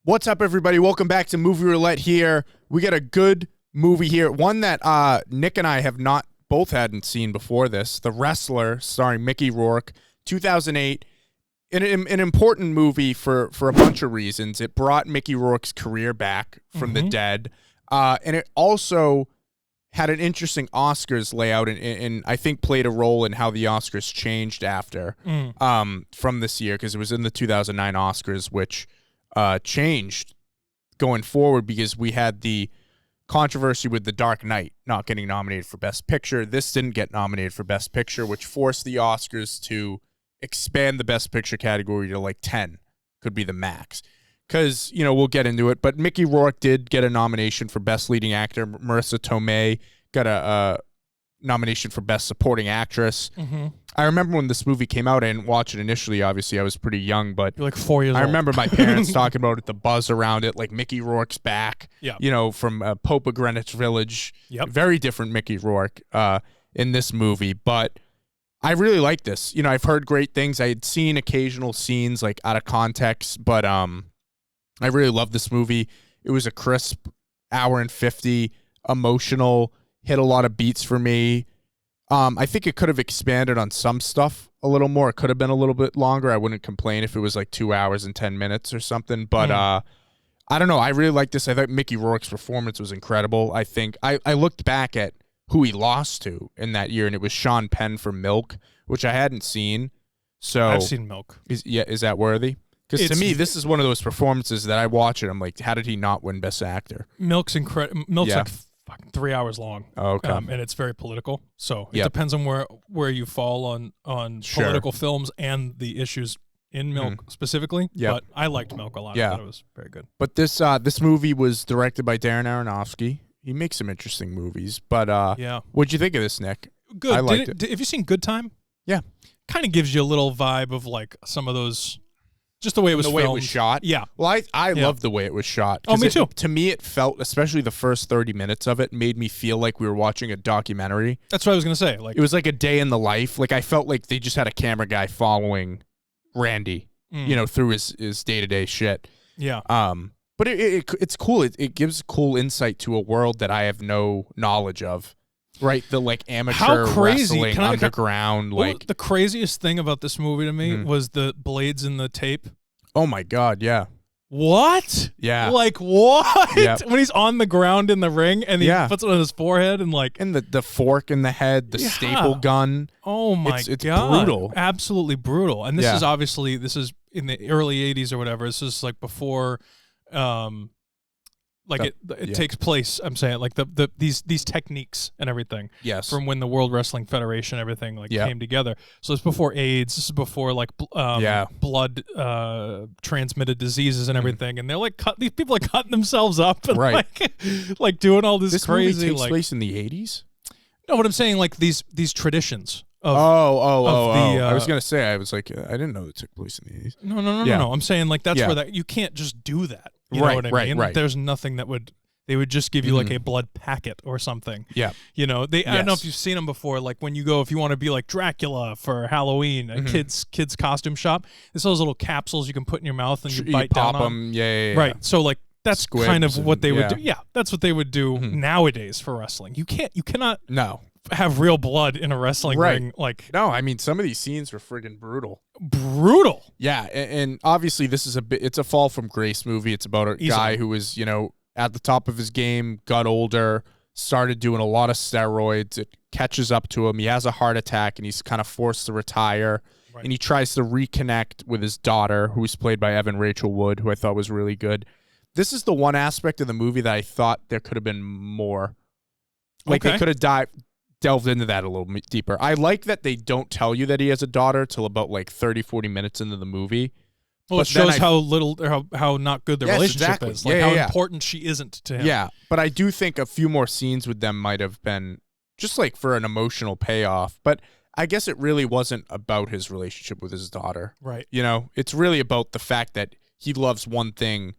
What's up, everybody? Welcome back to Movie Roulette here. We got a good movie here, one that Nick and I have not both hadn't seen before this, The Wrestler, starring Mickey Rourke, 2008. An important movie for a bunch of reasons. It brought Mickey Rourke's career back from the dead, and it also had an interesting Oscars layout and I think played a role in how the Oscars changed after from this year, because it was in the 2009 Oscars, which changed going forward because we had the controversy with The Dark Knight not getting nominated for Best Picture. This didn't get nominated for Best Picture, which forced the Oscars to expand the Best Picture category to like 10 could be the max. Because, you know, we'll get into it, but Mickey Rourke did get a nomination for Best Leading Actor. Marisa Tomei got a nomination for Best Supporting Actress. I remember when this movie came out, I didn't watch it initially, obviously. I was pretty young, but you're like 4 years old. I remember my parents talking about it, the buzz around it, like Mickey Rourke's back, you know, from Pope of Greenwich Village. Very different Mickey Rourke in this movie, but I really like this. You know, I've heard great things. I had seen occasional scenes like out of context, but I really love this movie. It was a crisp hour and 50, emotional, hit a lot of beats for me. I think it could have expanded on some stuff a little more. It could have been a little bit longer. I wouldn't complain if it was like 2 hours and 10 minutes or something. But I don't know. I really like this. I thought Mickey Rourke's performance was incredible. I think I looked back at who he lost to in that year, and it was Sean Penn for Milk, which I hadn't seen. So I've seen Milk. Is that worthy? Because to me, this is one of those performances that I watch it. I'm like, how did he not win Best Actor? Milk's incredible. Milk's like fucking 3 hours long. Oh, okay. And it's very political. So it depends on where you fall on political films and the issues in Milk specifically. But I liked Milk a lot. I thought it was very good. But this movie was directed by Darren Aronofksy. He makes some interesting movies. But what'd you think of this, Nick? Good. I liked it. Have you seen Good Time? Yeah. Kind of gives you a little vibe of like some of those. Just the way it was filmed. The way it was shot? Yeah. Well, I love the way it was shot. Oh, me too. To me, it felt, especially the first 30 minutes of it, made me feel like we were watching a documentary. That's what I was going to say. Like, it was like a day in the life. Like, I felt like they just had a camera guy following Randy, you know, through his day-to-day shit. Yeah. But it's cool. It gives cool insight to a world that I have no knowledge of. Right, the like amateur wrestling underground. The craziest thing about this movie to me was the blades in the tape. Oh my god, yeah. What? Yeah. Like what? Yep. When he's on the ground in the ring and he puts it on his forehead and like the fork in the head, the staple gun. Oh my it's god, brutal, absolutely brutal. And this is obviously in the early '80s or whatever. This is like before. It takes place. I'm saying like these techniques and everything. Yes. From when the World Wrestling Federation, everything came together. So it's before AIDS. This is before like blood transmitted diseases and everything. And they're like these people are cutting themselves up and like doing all this crazy. Movie takes place in the 80s. No, what I'm saying like these traditions. Of, I was gonna say I was like I didn't know it took place in the 80s. No. I'm saying like that's where you can't just do that. You know what I mean? Right. There's nothing that they would just give you like a blood packet or something. Yeah. You know, I don't know if you've seen them before. Like when you go, if you want to be like Dracula for Halloween, a kids costume shop, there's those little capsules you can put in your mouth and you bite down pop them. Yeah. Right. So like that's Squibs kind of what they would do. Yeah, that's what they would do nowadays for wrestling. You cannot have real blood in a wrestling ring. Like no, I mean some of these scenes were friggin' brutal. Yeah, and obviously this is it's a fall from grace movie. It's about a guy who was, you know, at the top of his game, got older, started doing a lot of steroids. It catches up to him. He has a heart attack and he's kind of forced to retire. And he tries to reconnect with his daughter, who's played by Evan Rachel Wood, who I thought was really good. This is the one aspect of the movie that I thought there could have been more. Like they could have delved into that a little deeper. I like that they don't tell you that he has a daughter till about like 30, 40 minutes into the movie. Well, it shows how not good the relationship is. Like how important she isn't to him. Yeah, but I do think a few more scenes with them might have been just like for an emotional payoff. But I guess it really wasn't about his relationship with his daughter. Right. You know, it's really about the fact that he loves one thing,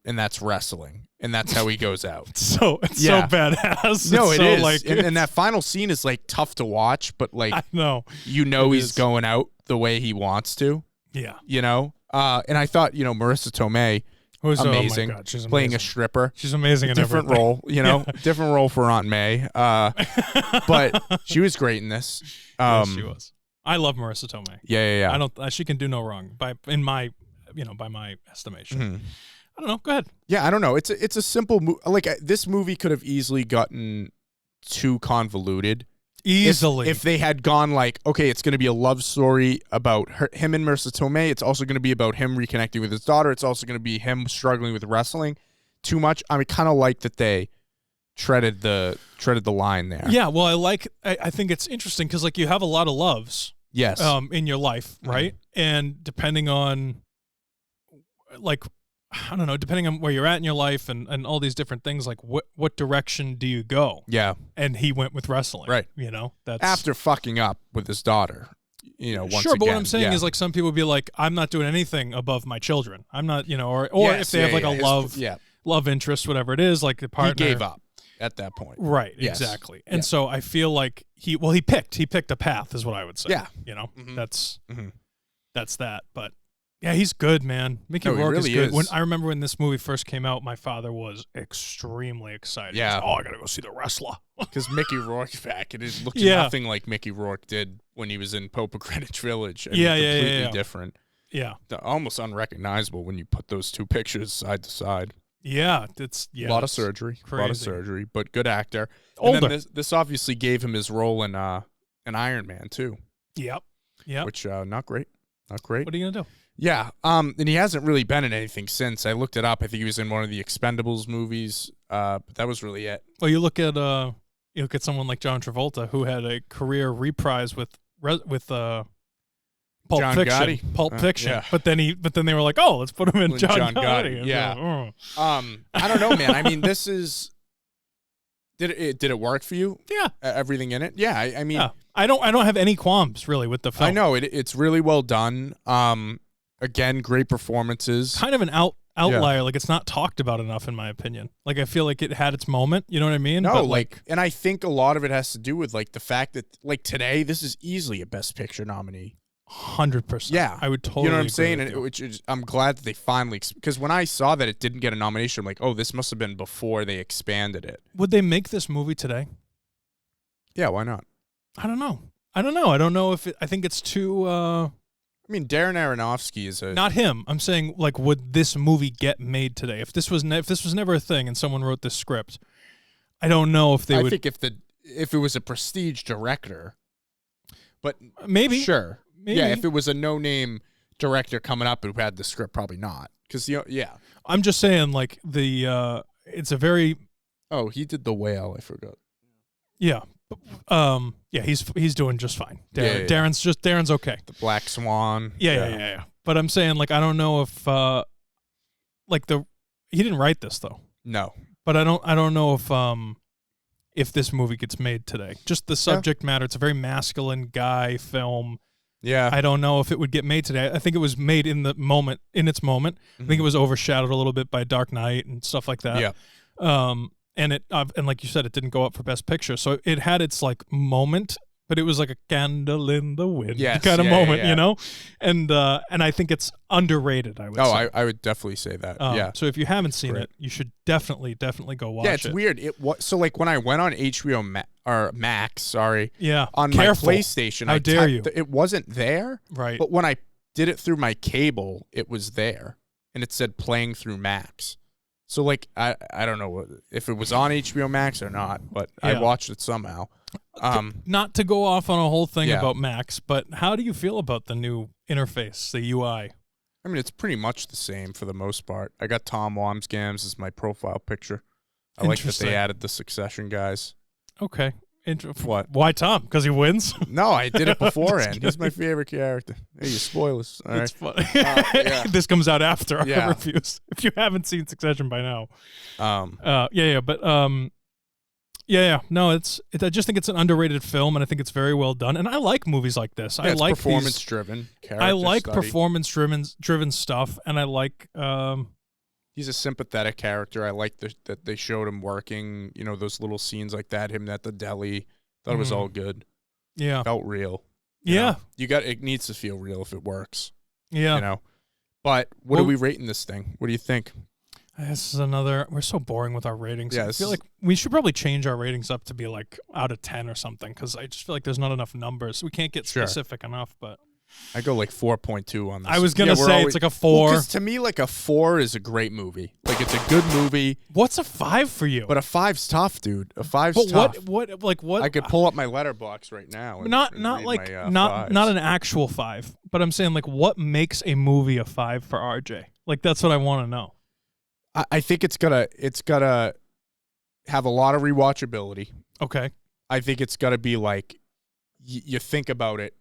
and that's wrestling. And that's how he goes out. It's so badass. No, it is. Like, and that final scene is like tough to watch, but like I know. He's going out the way he wants to. Yeah. You know? And I thought, you know, Marisa Tomei Who's amazing. Oh my God, she's playing amazing. a stripper. She's amazing in different everything. role, different role for Aunt May. But she was great in this. Yes, she was. I love Marisa Tomei. Yeah. I don't. She can do no wrong by my estimation. Mm-hmm. I don't know. Go ahead. Yeah, I don't know. It's a simple movie. Like this movie could have easily gotten too convoluted. Easily. If they had gone like, okay, it's going to be a love story about him and Marisa Tomei. It's also going to be about him reconnecting with his daughter. It's also going to be him struggling with wrestling. Too much. I kind of like that they treaded the line there. Yeah. Well, I think it's interesting because like you have a lot of loves. Yes. In your life, right? Mm-hmm. And depending on, like, I don't know, depending on where you're at in your life and all these different things, like what direction do you go? Yeah. And he went with wrestling. Right. That's after fucking up with his daughter. Once sure, but again, what I'm saying is like some people would be like, I'm not doing anything above my children. I'm not, or yes, if they have like a love interest, whatever it is, like the partner. He gave up at that point. Right. Yes. Exactly. And so I feel like he picked a path is what I would say. Yeah. Mm-hmm. That's that. But yeah, he's good, man. Mickey Rourke really is good. I remember when this movie first came out, my father was extremely excited. Yeah. He was, I gotta go see the wrestler. Because Mickey Rourke's back. It looked nothing like Mickey Rourke did when he was in Pope of Greenwich Village. Completely different. Yeah. Almost unrecognizable when you put those two pictures side to side. Yeah, a lot of surgery. Crazy. A lot of surgery, but good actor. Older. And then this obviously gave him his role in Iron Man too. Yep. Which not great. Not great. What are you gonna do? Yeah. And he hasn't really been in anything since. I looked it up. I think he was in one of the Expendables movies. But that was really it. Well, you look at someone like John Travolta who had a career reprise with Pulp John Fiction. Gotti. Pulp Fiction. Yeah. But then they were like, oh, let's put him in John Gotti. Yeah. Like, oh. I don't know, man. I mean, this is. Did it work for you? Yeah. Everything in it? Yeah. I mean, I don't have any qualms really with the film. I know it's really well done. Again, great performances. Kind of an outlier. Yeah. Like it's not talked about enough, in my opinion. Like I feel like it had its moment. You know what I mean? No, but and I think a lot of it has to do with like the fact that like today, this is easily a Best Picture nominee. 100%. Yeah, I would totally. You know what I'm saying? And I'm glad that they finally, because when I saw that it didn't get a nomination, I'm like, oh, this must have been before they expanded it. Would they make this movie today? Yeah, why not? I don't know. I don't know if I think it's too. I mean, Darren Aronofsky is not him. I'm saying like, would this movie get made today? If this was never a thing and someone wrote this script, I don't know if they would. I think if it was a prestige director, but maybe sure. Maybe. Yeah, if it was a no-name director coming up who had the script, probably not. Because I'm just saying, like it's a very. Oh, he did The Whale. I forgot. Yeah, he's doing just fine. Darren's okay. The Black Swan. Yeah. But I'm saying, like, I don't know if he didn't write this though. No. But I don't know if this movie gets made today. Just the subject matter. It's a very masculine guy film. Yeah. I don't know if it would get made today. I think it was made in its moment. Mm-hmm. I think it was overshadowed a little bit by Dark Knight and stuff like that. Yeah. And like you said, it didn't go up for Best Picture. So it had its like moment, but it was like a candle in the wind kind of moment, you know? And I think it's underrated, I would say. Oh, I would definitely say that. Yeah. So if you haven't seen it, you should definitely go watch it. Yeah, it's weird. So like when I went on HBO Max, on my PlayStation, How dare you? It wasn't there. Right. But when I did it through my cable, it was there. And it said playing through Max. So like I don't know if it was on HBO Max or not, but I watched it somehow. Not to go off on a whole thing about Max, but how do you feel about the new interface, the UI? I mean, it's pretty much the same for the most part. I got Tom Wamsgams as my profile picture. I like that they added the Succession guys. Okay. What? Why Tom? Because he wins? No, I did it beforehand. He's my favorite character. Hey, you spoilers. All That's right. funny. This comes out after our reviews. If you haven't seen Succession by now. No, I just think it's an underrated film, and I think it's very well done. And I like movies like this. I like performance-driven. I like performance-driven stuff, and I like. He's a sympathetic character. I like that they showed him working. You know, those little scenes like that. Him at the deli. Thought it was all good. Yeah, felt real. Yeah, it needs to feel real if it works. Yeah, you know. But what are we rating this thing? What do you think? This is another. We're so boring with our ratings. Yeah, I feel like we should probably change our ratings up to be like out of 10 or something, because I just feel like there's not enough numbers. We can't get specific enough, but I go like 4.2 on this. I was gonna say it's like a 4. Because to me, like a 4 is a great movie. Like it's a good movie. What's a 5 for you? But a 5's tough, dude. A 5's tough. What? I could pull up my letterbox right now. Not an actual 5, but I'm saying like what makes a movie a 5 for RJ? Like that's what I want to know. I think it's gotta have a lot of rewatchability. Okay. I think it's gotta be like you think about it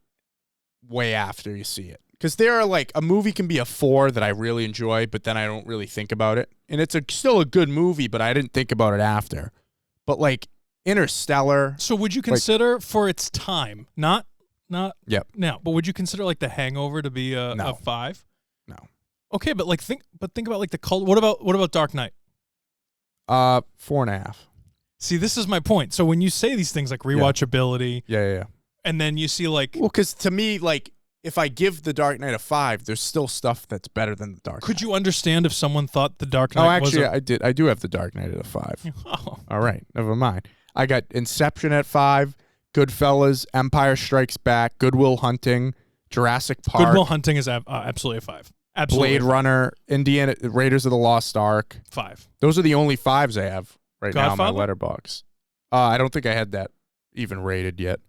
way after you see it. Because there are like a movie can be a 4 that I really enjoy, but then I don't really think about it. And it's still a good movie, but I didn't think about it after. But like Interstellar. So would you consider for its time, not yep. now, but would you consider like The Hangover to be a 5? No. Okay, but think about like the cult. What about Dark Knight? 4.5. See, this is my point. So when you say these things like rewatchability, yeah. And then you see like, well, because to me, like if I give The Dark Knight a 5, there's still stuff that's better than The Dark Knight. Could you understand if someone thought The Dark Knight? Oh, actually, I do have The Dark Knight at a 5. Oh. All right, never mind. I got Inception at 5, Goodfellas, Empire Strikes Back, Good Will Hunting, Jurassic Park. Good Will Hunting is absolutely a 5. Absolutely. Blade Runner, Indiana, Raiders of the Lost Ark. 5. Those are the only 5s I have right now in my Godfather? letterbox. I don't think I had that even rated yet.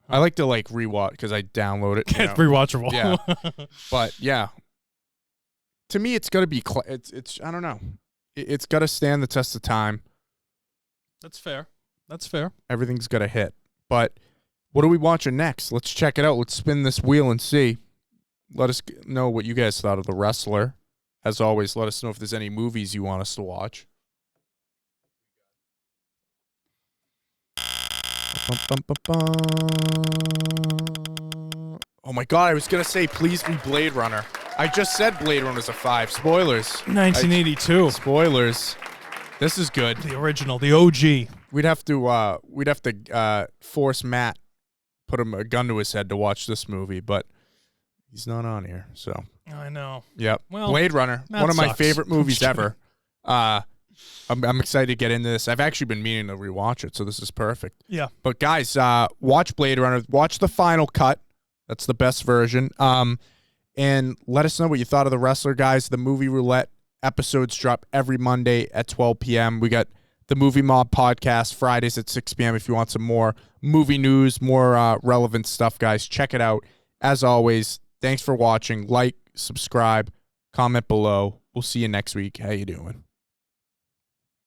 I like to like rewatch because I download it. It's rewatchable. Yeah, but yeah, to me it's gotta be. It's I don't know. It's gotta stand the test of time. That's fair. That's fair. Everything's gotta hit. But what are we watching next? Let's check it out. Let's spin this wheel and see. Let us know what you guys thought of The Wrestler. As always, let us know if there's any movies you want us to watch. Oh my God, I was going to say, please be Blade Runner. I just said Blade Runner's a 5. Spoilers. 1982. Spoilers. This is good. The original, the OG. We'd have to force Matt, put a gun to his head to watch this movie, but he's not on here, so. I know. Yep. Well, Blade Runner, one of my favorite movies ever. I'm excited to get into this. I've actually been meaning to rewatch it, so this is perfect. Yeah. But guys, watch Blade Runner. Watch the final cut. That's the best version. And let us know what you thought of The Wrestler, guys. The Movie Roulette episodes drop every Monday at 12 p.m. We got the Movie Mob podcast Fridays at 6 p.m. if you want some more movie news, more relevant stuff, guys. Check it out. As always, thanks for watching. Like, subscribe, comment below. We'll see you next week. How you doing?